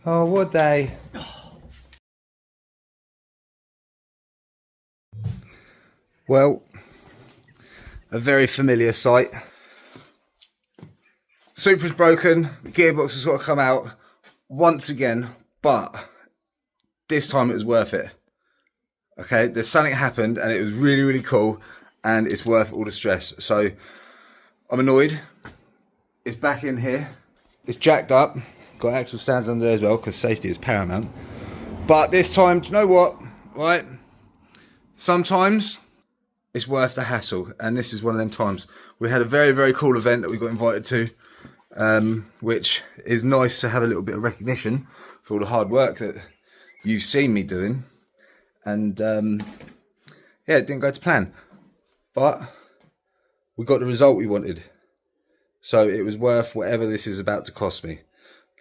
Oh, what day. Well, a very familiar sight. Supra's broken, the gearbox has got to come out once again, but this time it was worth it. Okay, there's something happened and it was really, really cool and it's worth all the stress. So I'm annoyed. It's back in here. It's jacked up. Got axle stands under there as well because safety is paramount. But this time, do you know what? Right? Sometimes it's worth the hassle, and this is one of them times. We had a very, very cool event that we got invited to, which is nice to have a little bit of recognition for all the hard work that you've seen me doing. And yeah, it didn't go to plan, but we got the result we wanted. So it was worth whatever this is about to cost me.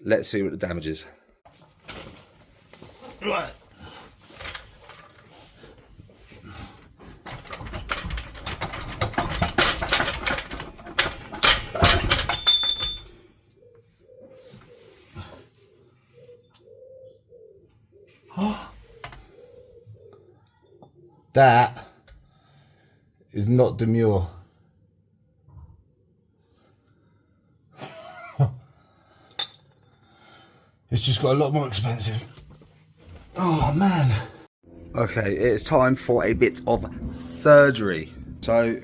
Let's see what the damage is. Right. That is not demure. It's just got a lot more expensive. Oh man. Okay, it's time for a bit of surgery. So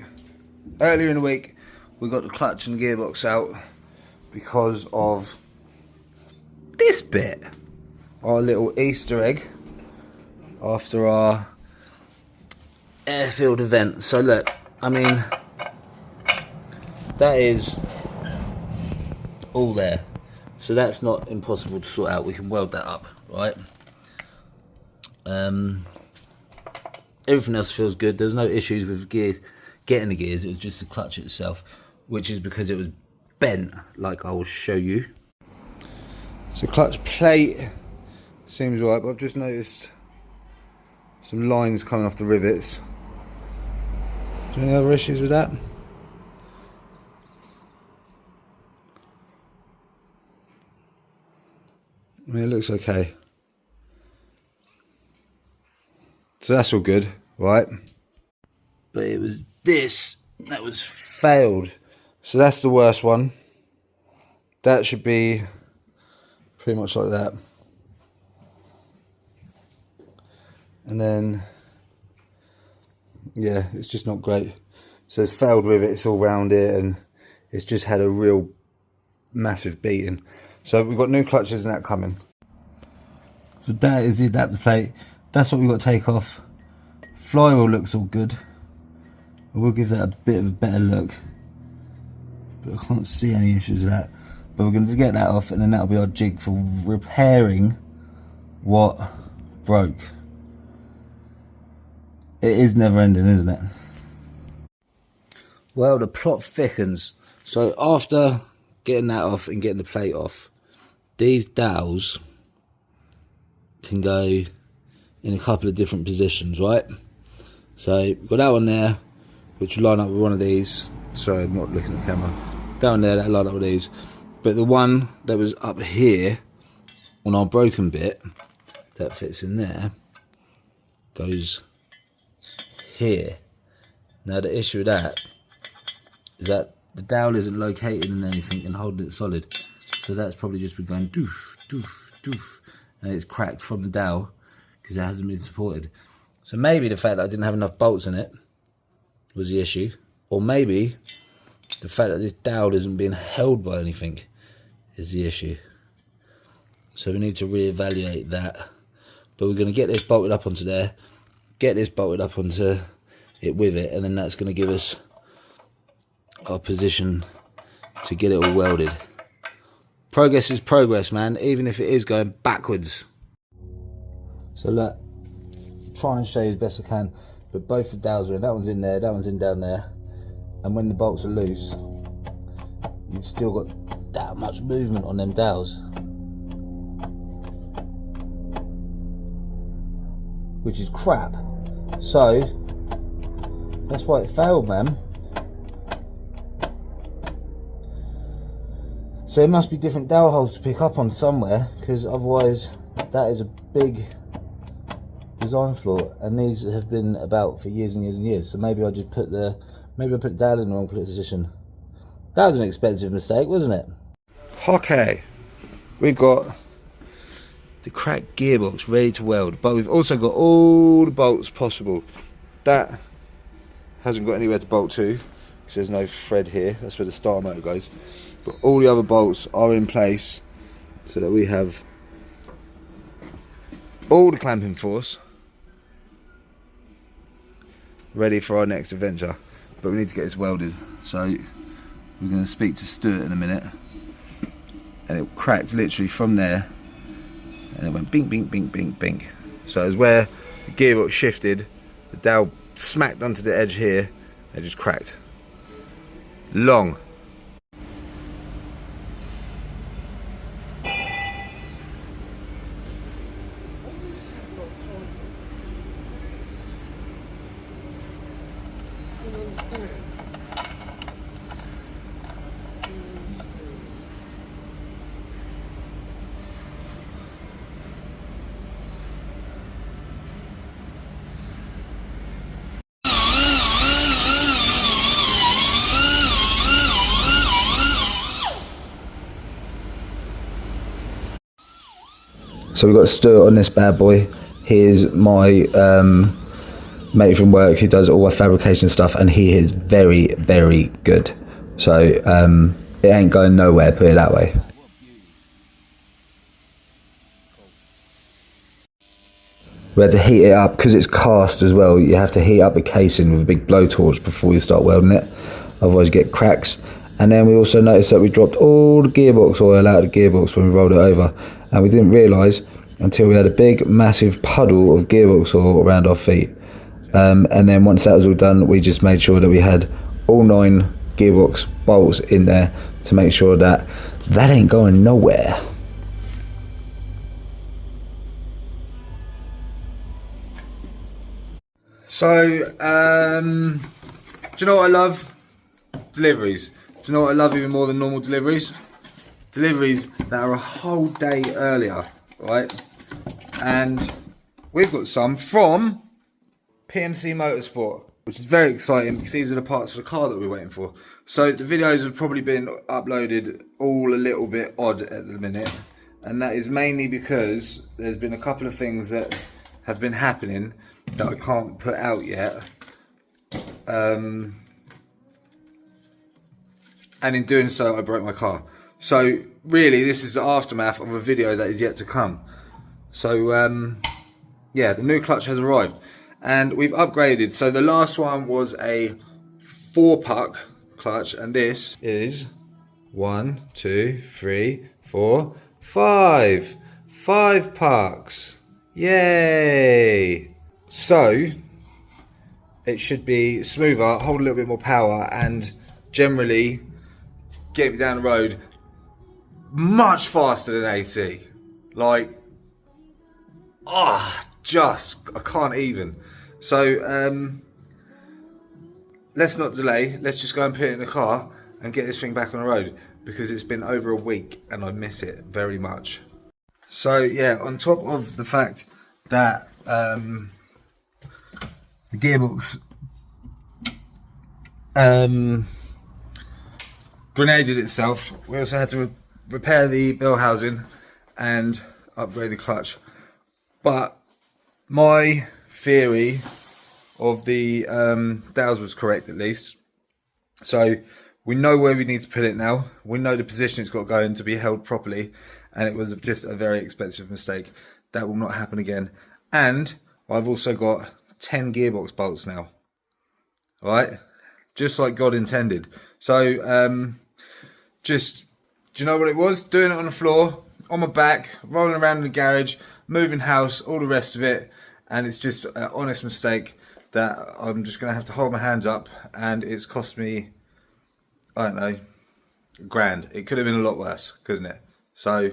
earlier in the week we got the clutch and gearbox out because of this bit. Our little Easter egg after our airfield event. So look, I mean, that is all there. So that's not impossible to sort out. We can weld that up, right? Everything else feels good. There's no issues with gears, getting the gears. It was just the clutch itself, which is because it was bent, like I will show you. So clutch plate seems right, but I've just noticed some lines coming off the rivets. Is there any other issues with that? I mean, it looks okay. So that's all good, right? But it was this that was failed. So that's the worst one. That should be pretty much like that. And then, yeah, it's just not great. So there's failed rivets all round it and it's just had a real massive beating. So we've got new clutches and that coming. So that is the adapter plate. That's what we've got to take off. Flywheel looks all good. I will give that a bit of a better look. But I can't see any issues with that. But we're going to get that off and then that'll be our jig for repairing what broke. It is never ending, isn't it? Well, the plot thickens. So after getting that off and getting the plate off, these dowels can go in a couple of different positions, right? So we've got that one there, which will line up with one of these. Sorry, I'm not looking at the camera. That one there, that'll line up with these. But the one that was up here on our broken bit, that fits in there, goes here. Now the issue with that is that the dowel isn't located in anything and holding it solid. So that's probably just been going doof, doof, doof. And it's cracked from the dowel because it hasn't been supported. So maybe the fact that I didn't have enough bolts in it was the issue. Or maybe the fact that this dowel isn't being held by anything is the issue. So we need to reevaluate that. But we're going to get this bolted up onto there, get this bolted up onto it with it, and then that's going to give us our position to get it all welded. Progress is progress, man, even if it is going backwards. So look, try and show you as best I can, but both the dowels are in. That one's in there, that one's in down there. And when the bolts are loose, you've still got that much movement on them dowels, which is crap. So that's why it failed, man. So So there must be different dowel holes to pick up on somewhere, because otherwise that is a big design flaw, and these have been about for years and years and years. So maybe I just put the dowel in the wrong position. That was an expensive mistake, wasn't it? Okay, we've got the cracked gearbox ready to weld, but we've also got all the bolts possible. That hasn't got anywhere to bolt to because there's no thread here. That's where the starter motor goes. But all the other bolts are in place so that we have all the clamping force ready for our next adventure. But we need to get this welded, so we're going to speak to Stuart in a minute. And it cracked literally from there, and it went bing, bing, bing, bing, bing. So as where the gearbox shifted, the dowel smacked onto the edge here, and it just cracked. Long. So we've got Stuart on this bad boy. Here's my mate from work who does all my fabrication stuff, and he is very, very good. So it ain't going nowhere, put it that way. We had to heat it up because it's cast as well. You have to heat up the casing with a big blowtorch before you start welding it, otherwise you get cracks. And then we also noticed that we dropped all the gearbox oil out of the gearbox when we rolled it over, and we didn't realise until we had a big massive puddle of gearbox oil around our feet. And then once that was all done, we just made sure that we had all 9 gearbox bolts in there to make sure that that ain't going nowhere. So do you know what I love? Deliveries. Do you know what I love even more than normal deliveries? Deliveries that are a whole day earlier, right? And we've got some from PMC Motorsport, which is very exciting because these are the parts for the car that we're waiting for. So the videos have probably been uploaded all a little bit odd at the minute, and that is mainly because there's been a couple of things that have been happening that I can't put out yet. And in doing so, I broke my car. So really, this is the aftermath of a video that is yet to come. So yeah, the new clutch has arrived and we've upgraded. So the last one was a 4-puck clutch, and this is 1, 2, 3, 4, 5. 5 pucks. Yay! So it should be smoother, hold a little bit more power, and generally get me down the road much faster than AC. Like, I can't even. So let's not delay. Let's just go and put it in the car and get this thing back on the road, because it's been over a week and I miss it very much. So yeah, on top of the fact that the gearbox grenaded itself, we also had to repair the bell housing and upgrade the clutch. But my theory of the dowels was correct, at least. So we know where we need to put it now. We know the position it's got to go in to be held properly, and it was just a very expensive mistake. That will not happen again. And I've also got 10 gearbox bolts now. All right, just like God intended. So just, do you know what it was? Doing it on the floor, on my back, rolling around in the garage, moving house, all the rest of it. And it's just an honest mistake that I'm just going to have to hold my hands up, and it's cost me, I don't know, £1,000. It could have been a lot worse, couldn't it? So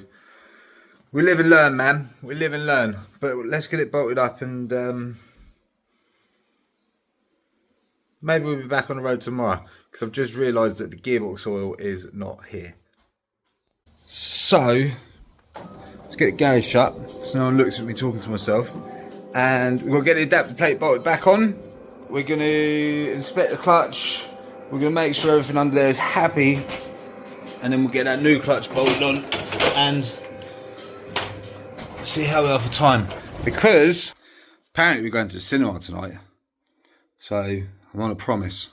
we live and learn, man. We live and learn. But let's get it bolted up, and maybe we'll be back on the road tomorrow, because I've just realised that the gearbox oil is not here. So let's get the garage shut so no one looks at me talking to myself, and we'll get the adapter plate bolted back on. We're going to inspect the clutch, we're going to make sure everything under there is happy, and then we'll get that new clutch bolted on and see how we are for time, because apparently we're going to the cinema tonight, so I'm on a promise.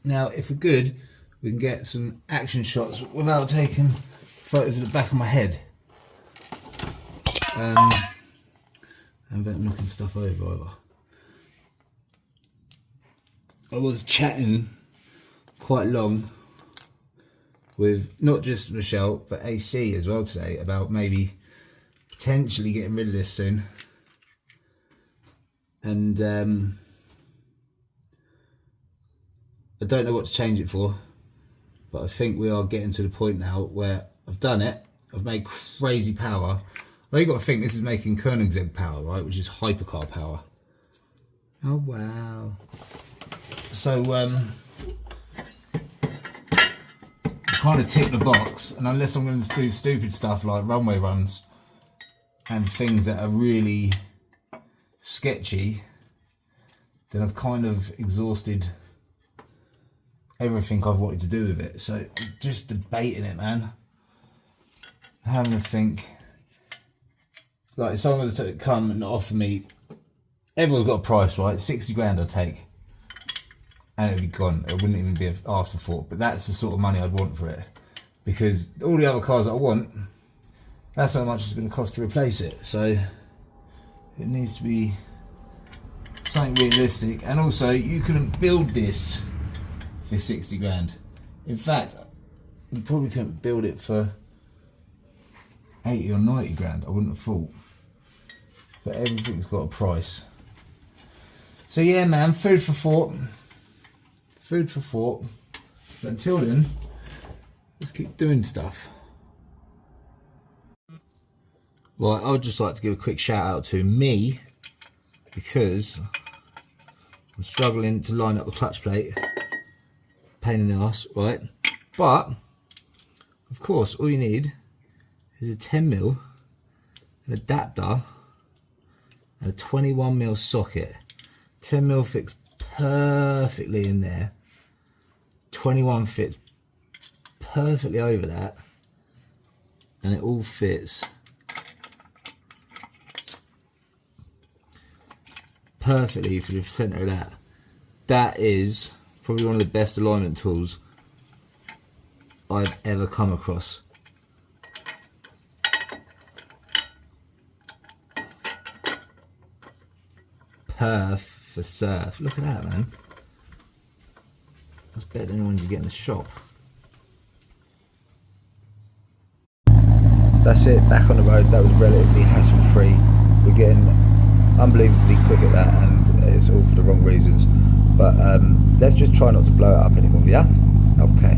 Now if we're good, we can get some action shots without taking photos of the back of my head. And without knocking stuff over either. I was chatting quite long with not just Michelle but AC as well today about maybe potentially getting rid of this soon. And I don't know what to change it for, but I think we are getting to the point now where I've done it, I've made crazy power. Well, you've got to think this is making Koenigsegg power, right, which is hypercar power. Oh wow. So kind of tick the box, and unless I'm going to do stupid stuff like runway runs and things that are really sketchy, then I've kind of exhausted everything I've wanted to do with it. So just debating it, man. Having to think, like if someone was to come and offer me, everyone's got a price, right? 60 grand I'd take, and it'd be gone. It wouldn't even be an afterthought. But that's the sort of money I'd want for it, because all the other cars that I want, that's how much it's going to cost to replace it. So it needs to be something realistic. And also, you couldn't build this for 60 grand. In fact, you probably couldn't build it for 80 or 90 grand, I wouldn't have thought. But everything's got a price. So yeah, man, food for thought. Food for thought. But until then, let's keep doing stuff. Right, I would just like to give a quick shout out to me, because I'm struggling to line up the clutch plate. Pain in the ass, right? But of course, all you need is a 10mm, an adapter, and a 21mm socket. 10mm fits perfectly in there. 21 fits perfectly over that, and it all fits perfectly for the center of that. That is probably one of the best alignment tools I've ever come across. Perf for surf. Look at that, man. That's better than the ones you get in the shop. That's it, back on the road. That was relatively hassle free. We're getting unbelievably quick at that, and it's all for the wrong reasons. But let's just try not to blow it up anymore, yeah? Okay.